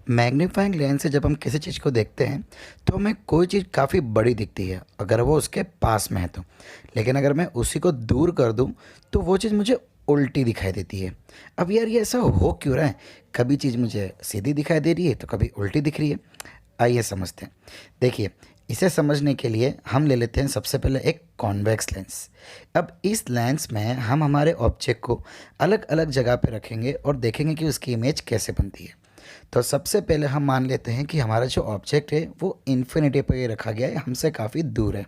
Magnifying lens से जब हम किसी चीज़ को देखते हैं तो हमें कोई चीज़ काफ़ी बड़ी दिखती है अगर वो उसके पास में है तो। लेकिन अगर मैं उसी को दूर कर दूं तो वो चीज़ मुझे उल्टी दिखाई देती है। अब यार ये ऐसा हो क्यों रहा है? कभी चीज़ मुझे सीधी दिखाई दे रही है तो कभी उल्टी दिख रही है। आइए समझते हैं। देखिए, इसे समझने के लिए हम ले लेते हैं सबसे पहले एक कॉन्वेक्स लेंस। अब इस लेंस में हम हमारे ऑब्जेक्ट को अलग अलग जगह पे रखेंगे और देखेंगे कि उसकी इमेज कैसे बनती है। तो सबसे पहले हम मान लेते हैं कि हमारा जो ऑब्जेक्ट है वो इन्फिनिटी पे ही रखा गया है, हमसे काफ़ी दूर है।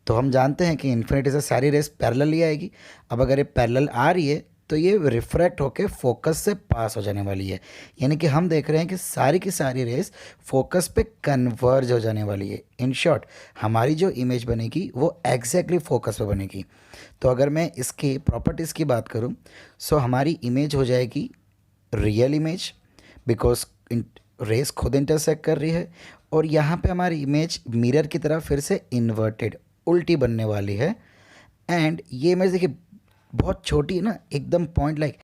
तो हम जानते हैं कि इन्फिनिटी से सारी रेस पैरेलल ही आएगी। अब अगर ये पैरेलल आ रही है तो ये रिफ्रैक्ट होकर फोकस से पास हो जाने वाली है। यानी कि हम देख रहे हैं कि सारी की सारी रेस फोकस पे कन्वर्ज हो जाने वाली है। इन शॉर्ट, हमारी जो इमेज बनेगी वो एग्जैक्टली फोकस पे बनेगी। तो अगर मैं इसकी प्रॉपर्टीज़ की बात करूँ, सो हमारी इमेज हो जाएगी रियल इमेज, बिकॉज रेस खुद इंटरसेक्ट कर रही है। और यहाँ पे हमारी इमेज मिरर की तरह फिर से इन्वर्टेड उल्टी बनने वाली है। एंड ये इमेज देखिए बहुत छोटी है ना, एकदम पॉइंट लाइक।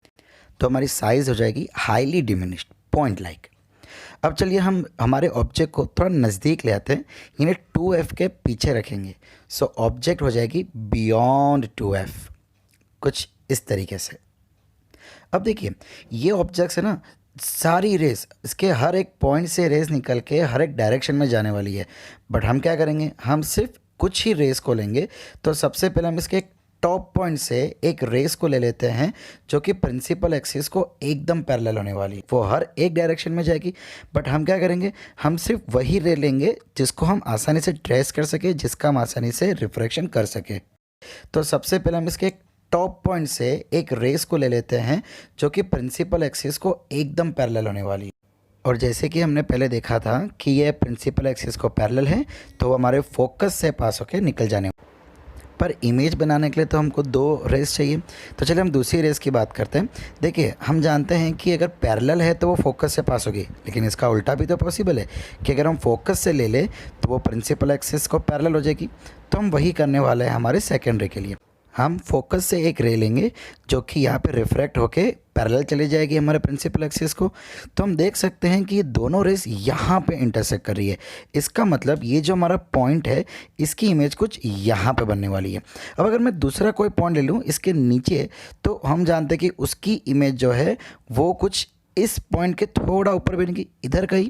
तो हमारी साइज़ हो जाएगी हाईली डिमिनिश्ड, पॉइंट लाइक। अब चलिए हम हमारे ऑब्जेक्ट को थोड़ा नज़दीक ले आते हैं, यानी 2f के पीछे रखेंगे। सो ऑब्जेक्ट हो जाएगी बियॉन्ड 2f, कुछ इस तरीके से। अब देखिए, ये ऑब्जेक्ट्स है ना, सारी रेस इसके हर एक पॉइंट से रेस निकल के हर एक डायरेक्शन में जाने वाली है। बट हम क्या करेंगे, हम सिर्फ कुछ ही रेस को लेंगे। तो सबसे पहले हम इसके टॉप पॉइंट से एक रेस को ले लेते हैं जो कि प्रिंसिपल एक्सिस को एकदम पैरेलल होने वाली है। वो हर एक डायरेक्शन में जाएगी। बट हम क्या करेंगे, हम सिर्फ वही रे लेंगे जिसको हम आसानी से ट्रेस कर सके, जिसका हम आसानी से रिफ्रैक्शन कर सके। तो सबसे पहले हम इसके टॉप पॉइंट से एक रेस को ले लेते हैं जो कि प्रिंसिपल एक्सिस को एकदम पैरेलल होने वाली है। और जैसे कि हमने पहले देखा था कि ये प्रिंसिपल एक्सिस को पैरेलल है तो वो हमारे फोकस से पास होकर निकल जाने। पर इमेज बनाने के लिए तो हमको दो रेस चाहिए। तो चलिए हम दूसरी रेस की बात करते हैं। देखिए, हम जानते हैं कि अगर पैरेलल है तो वो फोकस से पास होगी, लेकिन इसका उल्टा भी तो पॉसिबल है कि अगर हम फोकस से ले ले तो वो प्रिंसिपल एक्सिस को पैरेलल हो जाएगी। तो हम वही करने वाले हैं हमारे सेकेंड रे के लिए। हम फोकस से एक रे लेंगे जो कि यहाँ पे रिफ्रैक्ट होके पैरेलल चली जाएगी हमारे प्रिंसिपल एक्सिस को। तो हम देख सकते हैं कि ये दोनों रेस यहाँ पे इंटरसेक्ट कर रही है। इसका मतलब ये जो हमारा पॉइंट है इसकी इमेज कुछ यहाँ पे बनने वाली है। अब अगर मैं दूसरा कोई पॉइंट ले लूँ इसके नीचे, तो हम जानते हैं कि उसकी इमेज जो है वो कुछ इस पॉइंट के थोड़ा ऊपर बनेगी, इधर कहीं।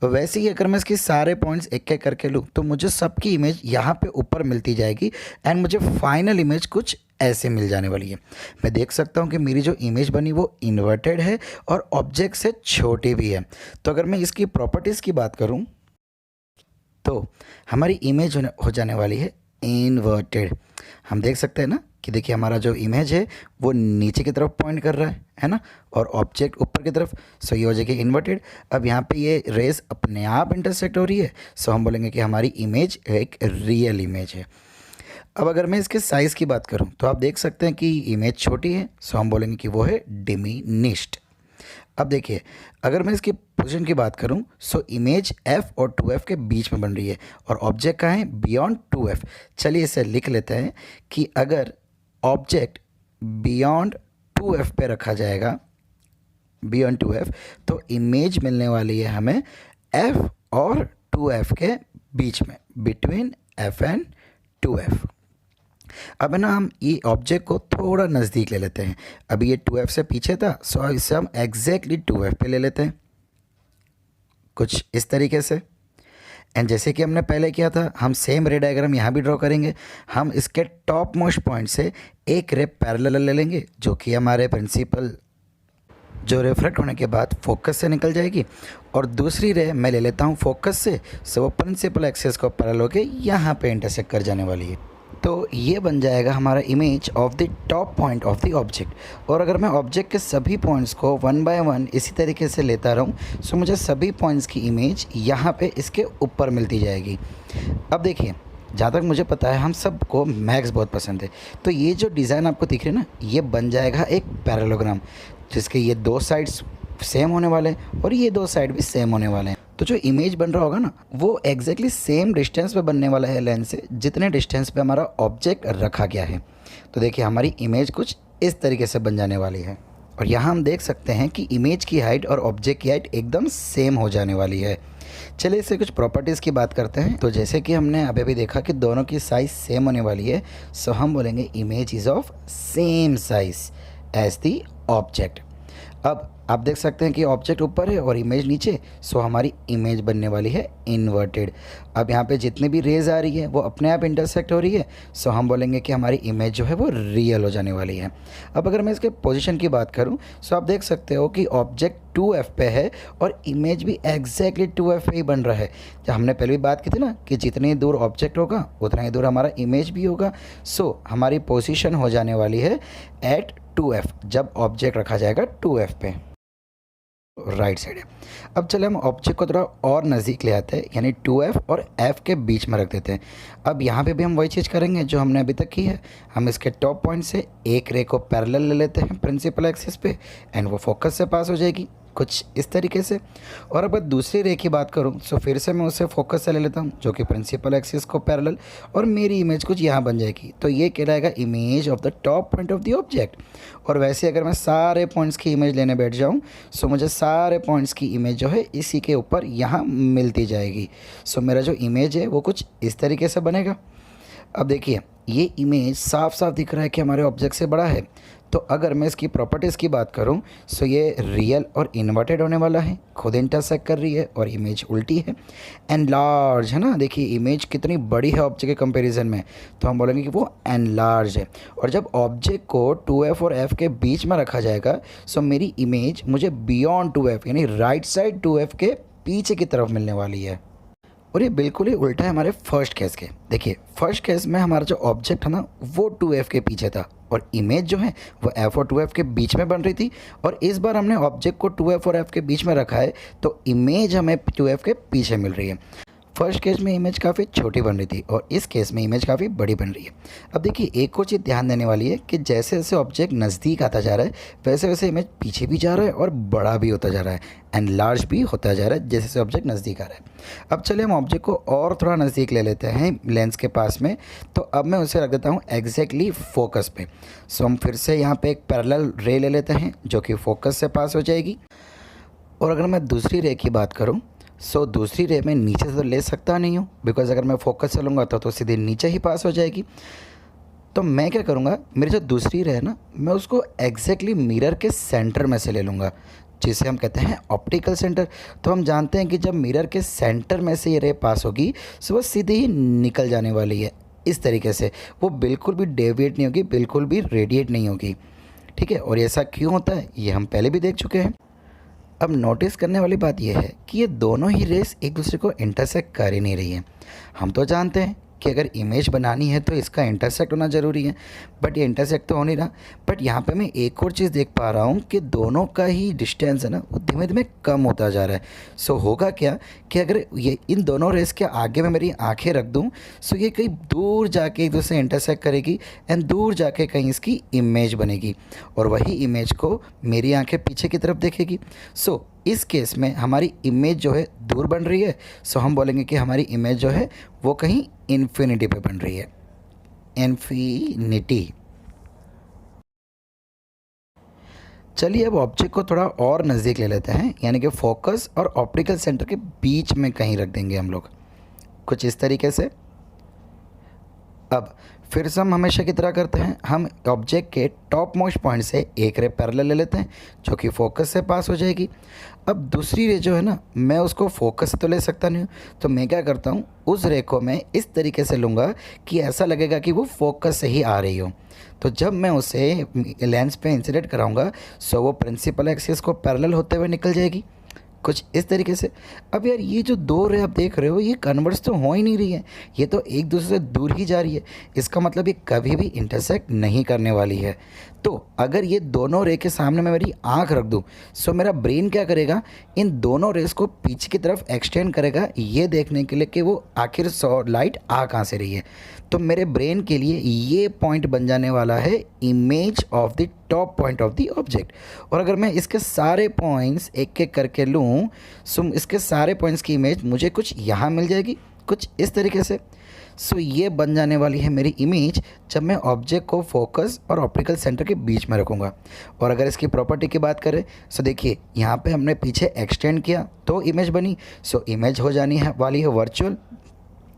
वैसे ही अगर मैं इसके सारे पॉइंट्स एक एक करके लूँ तो मुझे सबकी इमेज यहाँ पे ऊपर मिलती जाएगी एंड मुझे फाइनल इमेज कुछ ऐसे मिल जाने वाली है। मैं देख सकता हूँ कि मेरी जो इमेज बनी वो इन्वर्टेड है और ऑब्जेक्ट से छोटी भी है। तो अगर मैं इसकी प्रॉपर्टीज़ की बात करूँ तो हमारी इमेज हो जाने वाली है इन्वर्टेड। हम देख सकते हैं ना कि देखिए हमारा जो इमेज है वो नीचे की तरफ पॉइंट कर रहा है ना, और ऑब्जेक्ट ऊपर की तरफ। सो ये हो जाएगी इन्वर्टेड। अब यहाँ पे ये रेस अपने आप इंटरसेक्ट हो रही है, सो हम बोलेंगे कि हमारी इमेज एक रियल इमेज है। अब अगर मैं इसके साइज़ की बात करूँ तो आप देख सकते हैं कि इमेज छोटी है, सो हम बोलेंगे कि वो है डिमिनिश्ड। अब देखिए, अगर मैं इसकी पोजीशन की बात करूं, सो इमेज f और 2f के बीच में बन रही है और ऑब्जेक्ट कहाँ है, बियॉन्ड 2f। चलिए इसे लिख लेते हैं कि अगर ऑब्जेक्ट बियॉन्ड 2f पे रखा जाएगा, बियॉन्ड 2f, तो इमेज मिलने वाली है हमें f और 2f के बीच में, बिटवीन f एंड 2f। अब है ना, हम ये ऑब्जेक्ट को थोड़ा नज़दीक ले लेते हैं। अभी ये 2f से पीछे था, सो इसे हम एग्जैक्टली 2f पे ले लेते हैं, कुछ इस तरीके से। एंड जैसे कि हमने पहले किया था, हम सेम रे डायग्राम यहाँ भी ड्रॉ करेंगे। हम इसके टॉप मोस्ट पॉइंट से एक रे पैरेलल ले लेंगे जो कि हमारे प्रिंसिपल जो रिफ्रैक्ट होने के बाद फोकस से निकल जाएगी, और दूसरी रे मैं ले लेता हूँ फोकस से, सो वो प्रिंसिपल एक्सिस को पैरेलल होकर यहाँ पे इंटरसेक्ट कर जाने वाली है। तो ये बन जाएगा हमारा image of the top point of the object. और अगर मैं ऑब्जेक्ट के सभी पॉइंट्स को वन बाय वन इसी तरीके से लेता रहूँ, सो मुझे सभी पॉइंट्स की इमेज यहाँ पे इसके ऊपर मिलती जाएगी। अब देखिए, जहाँ तक मुझे पता है हम सबको मैक्स बहुत पसंद है, तो ये जो डिज़ाइन आपको दिख रही है ना, ये बन जाएगा एक पैरेललोग्राम जिसके ये दो साइड्स सेम होने वाले हैं और ये दो साइड भी सेम होने वाले हैं। तो जो इमेज बन रहा होगा ना वो एग्जैक्टली सेम डिस्टेंस पे बनने वाला है लेंस से जितने डिस्टेंस पे हमारा ऑब्जेक्ट रखा गया है। तो देखिए हमारी इमेज कुछ इस तरीके से बन जाने वाली है और यहाँ हम देख सकते हैं कि इमेज की हाइट और ऑब्जेक्ट की हाइट एकदम सेम हो जाने वाली है। चलिए इससे कुछ प्रॉपर्टीज़ की बात करते हैं। तो जैसे कि हमने अभी भी देखा कि दोनों की साइज़ सेम होने वाली है, सो हम बोलेंगे image is of same size as the object. अब आप देख सकते हैं कि ऑब्जेक्ट ऊपर है और इमेज नीचे, सो हमारी इमेज बनने वाली है इन्वर्टेड। अब यहाँ पे जितनी भी रेज आ रही है वो अपने आप इंटरसेक्ट हो रही है, सो हम बोलेंगे कि हमारी इमेज जो है वो रियल हो जाने वाली है। अब अगर मैं इसके पोजीशन की बात करूँ, सो आप देख सकते हो कि ऑब्जेक्ट 2F पे है और इमेज भी एग्जैक्टली 2F पे ही बन रहा है। जब हमने पहले भी बात की थी ना कि जितनी दूर ऑब्जेक्ट होगा उतना ही दूर हमारा इमेज भी होगा, सो हमारी पोजीशन हो जाने वाली है एट 2F जब ऑब्जेक्ट रखा जाएगा 2F पे, राइट साइड है। अब चले हम ऑब्जेक्ट को थोड़ा और नज़दीक ले आते हैं, यानी 2F और F के बीच में रख देते हैं। अब यहाँ पे भी हम वही चीज़ करेंगे जो हमने अभी तक की है। हम इसके टॉप पॉइंट से एक रे को पैरेलल ले लेते हैं प्रिंसिपल एक्सिस पे एंड वो फोकस से पास हो जाएगी कुछ इस तरीके से। और अगर दूसरी रे की बात करूँ तो फिर से मैं उसे फोकस से ले लेता हूँ जो कि प्रिंसिपल एक्सिस को पैरेलल, और मेरी इमेज कुछ यहाँ बन जाएगी। तो ये कहलाएगा image of the top point of the object. और वैसे अगर मैं सारे पॉइंट्स की इमेज लेने बैठ जाऊँ, सो मुझे सारे पॉइंट्स की इमेज जो है इसी के ऊपर यहाँ मिलती जाएगी। सो मेरा जो इमेज है वो कुछ इस तरीके से बनेगा। अब देखिए ये इमेज साफ साफ दिख रहा है कि हमारे ऑब्जेक्ट से बड़ा है। तो अगर मैं इसकी प्रॉपर्टीज़ की बात करूं, सो ये रियल और इन्वर्टेड होने वाला है, खुद इंटरसेक्ट कर रही है और इमेज उल्टी है। एंड लार्ज है ना, देखिए इमेज कितनी बड़ी है ऑब्जेक्ट के कंपैरिजन में, तो हम बोलेंगे कि वो एन लार्ज है। और जब ऑब्जेक्ट को 2F और F के बीच में रखा जाएगा, सो मेरी इमेज मुझे बियॉन्ड 2F यानी राइट साइड 2F के पीछे की तरफ मिलने वाली है। और ये बिल्कुल ही उल्टा है हमारे फर्स्ट केस के। देखिए फर्स्ट केस में हमारा जो ऑब्जेक्ट है ना वो 2F के पीछे था और इमेज जो है वो F और 2F के बीच में बन रही थी। और इस बार हमने ऑब्जेक्ट को 2F और F के बीच में रखा है तो इमेज हमें 2F के पीछे मिल रही है। फर्स्ट केस में इमेज काफ़ी छोटी बन रही थी और इस केस में इमेज काफ़ी बड़ी बन रही है। अब देखिए एक और चीज़ ध्यान देने वाली है कि जैसे जैसे ऑब्जेक्ट नज़दीक आता जा रहा है वैसे वैसे इमेज पीछे भी जा रहा है और बड़ा भी होता जा रहा है एंड लार्ज भी होता जा रहा है जैसे जैसे ऑब्जेक्ट नज़दीक आ रहा है। अब चलिए हम ऑब्जेक्ट को और थोड़ा नज़दीक ले लेते हैं लेंस के पास में। तो अब मैं उसे रख देता हूँ एग्जैक्टली फोकस पे। सो हम फिर से यहाँ पे एक पैरेलल रे ले लेते हैं जो कि फोकस से पास हो जाएगी। और अगर मैं दूसरी रे की बात करूँ, सो दूसरी रे में नीचे से तो ले सकता नहीं हूँ बिकॉज अगर मैं फोकस से लूँगा तो सीधे नीचे ही पास हो जाएगी। तो मैं क्या करूँगा, मेरी जो दूसरी रे है ना मैं उसको एग्जैक्टली मिरर के सेंटर में से ले लूँगा जिसे हम कहते हैं ऑप्टिकल सेंटर। तो हम जानते हैं कि जब मिरर के सेंटर में से ये रे पास होगी सो वो सीधे ही निकल जाने वाली है इस तरीके से। वो बिल्कुल भी डेविएट नहीं होगी, बिल्कुल भी रेडिएट नहीं होगी, ठीक है। और ऐसा क्यों होता है ये हम पहले भी देख चुके हैं। अब नोटिस करने वाली बात यह है कि ये दोनों ही रेस एक दूसरे को इंटरसेक्ट कर ही नहीं रही है। हम तो जानते हैं कि अगर इमेज बनानी है तो इसका इंटरसेक्ट होना ज़रूरी है, बट ये इंटरसेक्ट तो हो नहीं रहा। बट यहाँ पे मैं एक और चीज़ देख पा रहा हूँ कि दोनों का ही डिस्टेंस है ना वो धीमे धीमे कम होता जा रहा है। सो होगा क्या कि अगर ये इन दोनों रेस के आगे मैं मेरी आंखें रख दूँ सो ये कहीं दूर जाके एक दूसरे इंटरसेक्ट करेगी एंड दूर जाके कहीं इसकी इमेज बनेगी और वही इमेज को मेरी आंखें पीछे की तरफ देखेगी। सो इस केस में हमारी इमेज जो है दूर बन रही है, सो हम बोलेंगे कि हमारी इमेज जो है वो कहीं इन्फिनिटी पे बन रही है, इन्फिनिटी। चलिए अब ऑब्जेक्ट को थोड़ा और नज़दीक ले लेते हैं, यानी कि फोकस और ऑप्टिकल सेंटर के बीच में कहीं रख देंगे हम लोग कुछ इस तरीके से। अब फिर से हम हमेशा की तरह करते हैं, हम ऑब्जेक्ट के टॉप मोस्ट पॉइंट से एक रे पैरेलल ले लेते हैं जो कि फोकस से पास हो जाएगी। अब दूसरी रे जो है ना मैं उसको फोकस से तो ले सकता नहीं हूँ, तो मैं क्या करता हूँ उस रे को मैं इस तरीके से लूँगा कि ऐसा लगेगा कि वो फोकस से ही आ रही हो। तो जब मैं उसे लेंस पे इंसिडेंट कराऊंगा सो वो प्रिंसिपल एक्सिस को पैरेलल होते हुए निकल जाएगी कुछ इस तरीके से। अब यार ये जो दो रे आप देख रहे हो ये कन्वर्स तो हो ही नहीं रही है, ये तो एक दूसरे से दूर ही जा रही है। इसका मतलब ये कभी भी इंटरसेक्ट नहीं करने वाली है। तो अगर ये दोनों रे के सामने मैं मेरी आंख रख दूँ सो मेरा ब्रेन क्या करेगा, इन दोनों रेस को पीछे की तरफ एक्सटेंड करेगा ये देखने के लिए कि वो आखिर लाइट आ कहाँ से रही है। तो मेरे ब्रेन के लिए ये पॉइंट बन जाने वाला है image of the top point of the object. और अगर मैं इसके सारे पॉइंट्स एक एक करके लूँ करूँ सो इसके सारे पॉइंट्स की इमेज मुझे कुछ यहाँ मिल जाएगी, कुछ इस तरीके से। सो ये बन जाने वाली है मेरी इमेज जब मैं ऑब्जेक्ट को फोकस और ऑप्टिकल सेंटर के बीच में रखूँगा। और अगर इसकी प्रॉपर्टी की बात करें सो देखिए यहाँ पे हमने पीछे एक्सटेंड किया तो इमेज बनी। सो इमेज हो जानी है वाली है वर्चुअल,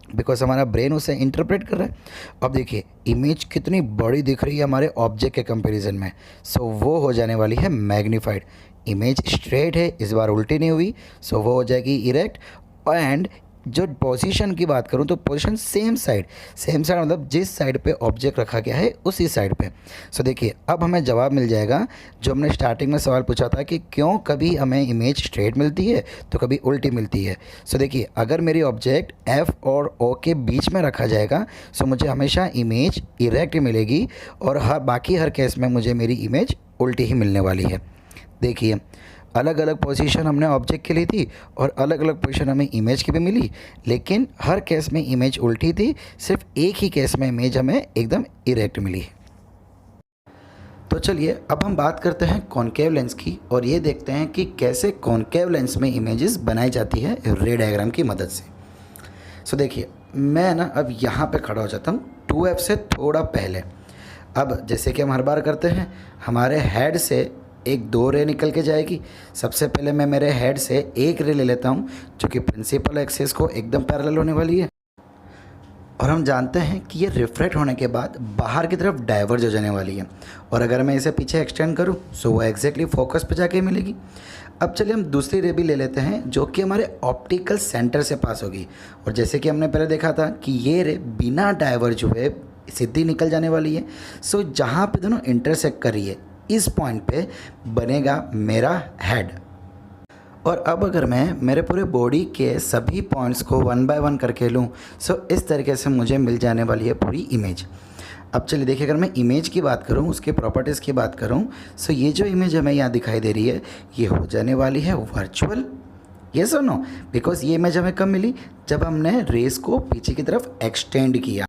बिकॉज हमारा ब्रेन उसे इंटरप्रेट कर रहा है। अब देखिए इमेज कितनी बड़ी दिख रही है हमारे ऑब्जेक्ट के कंपैरिजन में। सो वो हो जाने वाली है मैग्नीफाइड। इमेज स्ट्रेट है, इस बार उल्टी नहीं हुई, सो वो हो जाएगी इरेक्ट। एंड जो पोजीशन की बात करूं तो पोजीशन सेम साइड मतलब जिस साइड पे ऑब्जेक्ट रखा गया है उसी साइड पे। सो देखिए अब हमें जवाब मिल जाएगा जो हमने स्टार्टिंग में सवाल पूछा था कि क्यों कभी हमें इमेज स्ट्रेट मिलती है तो कभी उल्टी मिलती है। सो देखिए अगर मेरी ऑब्जेक्ट एफ और ओ के बीच में रखा जाएगा सो मुझे हमेशा इमेज इरेक्ट मिलेगी और बाकी हर केस में मुझे मेरी इमेज उल्टी ही मिलने वाली है। देखिए अलग अलग पोजीशन हमने ऑब्जेक्ट की ली थी और अलग अलग पोजीशन हमें इमेज की भी मिली, लेकिन हर केस में इमेज उल्टी थी, सिर्फ एक ही केस में इमेज हमें एकदम इरेक्ट मिली। तो चलिए अब हम बात करते हैं कॉनकेव लेंस की और ये देखते हैं कि कैसे कॉनकेव लेंस में इमेजेस बनाई जाती है रे डायग्राम की मदद से। सो देखिए मैं ना अब यहाँ पे खड़ा हो जाता हूँ 2F से थोड़ा पहले। अब जैसे कि हम हर बार करते हैं हमारे हेड से एक 2 रे निकल के जाएगी। सबसे पहले मैं मेरे हेड से एक रे ले लेता हूँ जो कि प्रिंसिपल एक्सिस को एकदम पैरेलल होने वाली है और हम जानते हैं कि ये रिफ्रैक्ट होने के बाद बाहर की तरफ डाइवर्ज हो जाने वाली है। और अगर मैं इसे पीछे एक्सटेंड करूँ सो वो एग्जैक्टली फोकस पे जाके मिलेगी। अब चलिए हम दूसरी रे भी ले लेते हैं जो कि हमारे ऑप्टिकल सेंटर से पास होगी और जैसे कि हमने पहले देखा था कि ये रे बिना डाइवर्ज हुए सीधी निकल जाने वाली है। सो जहाँ पे दोनों इंटरसेक्ट कर रही है इस पॉइंट पे बनेगा मेरा हेड। और अब अगर मैं मेरे पूरे बॉडी के सभी पॉइंट्स को 1 बाय 1 करके लूँ सो इस तरीके से मुझे मिल जाने वाली है पूरी इमेज। अब चलिए देखिए अगर मैं इमेज की बात करूँ उसके प्रॉपर्टीज़ की बात करूँ सो ये जो इमेज हमें यहाँ दिखाई दे रही है ये हो जाने वाली है वर्चुअल। यस और नो, बिकॉज ये इमेज हमें कब मिली जब हमने रेस को पीछे की तरफ एक्सटेंड किया।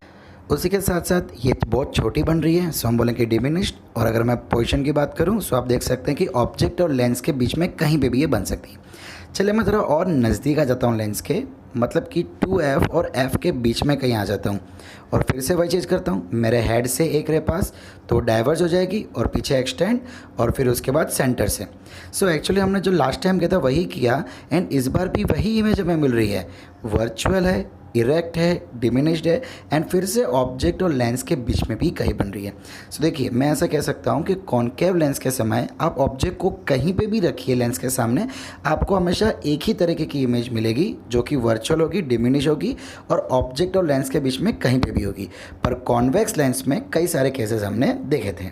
उसी के साथ साथ ये बहुत छोटी बन रही है सो हम बोलेंगे डिमिनिश्ड। और अगर मैं पोजीशन की बात करूँ सो आप देख सकते हैं कि ऑब्जेक्ट और लेंस के बीच में कहीं पे भी ये बन सकती है। चलिए मैं थोड़ा और नज़दीक आ जाता हूँ लेंस के, मतलब कि 2F और F के बीच में कहीं आ जाता हूँ और फिर से वही चीज़ करता हूँ। मेरे हेड से एक रे पास तो डाइवर्ज हो जाएगी और पीछे एक्सटेंड और फिर उसके बाद सेंटर से। सो एक्चुअली हमने जो लास्ट टाइम किया था वही किया एंड इस बार भी वही इमेज हमें मिल रही है। वर्चुअल है, इरेक्ट है, डिमिनिश्ड है एंड फिर से ऑब्जेक्ट और लेंस के बीच में भी कहीं बन रही है। सो देखिए मैं ऐसा कह सकता हूँ कि कॉनकेव लेंस के समय आप ऑब्जेक्ट को कहीं पे भी रखिए लेंस के सामने, आपको हमेशा एक ही तरीके की इमेज मिलेगी जो कि वर्चुअल होगी, डिमिनिश होगी और ऑब्जेक्ट और लेंस के बीच में कहीं पे भी होगी। पर कॉन्वेक्स लेंस में कई सारे केसेस हमने देखे थे।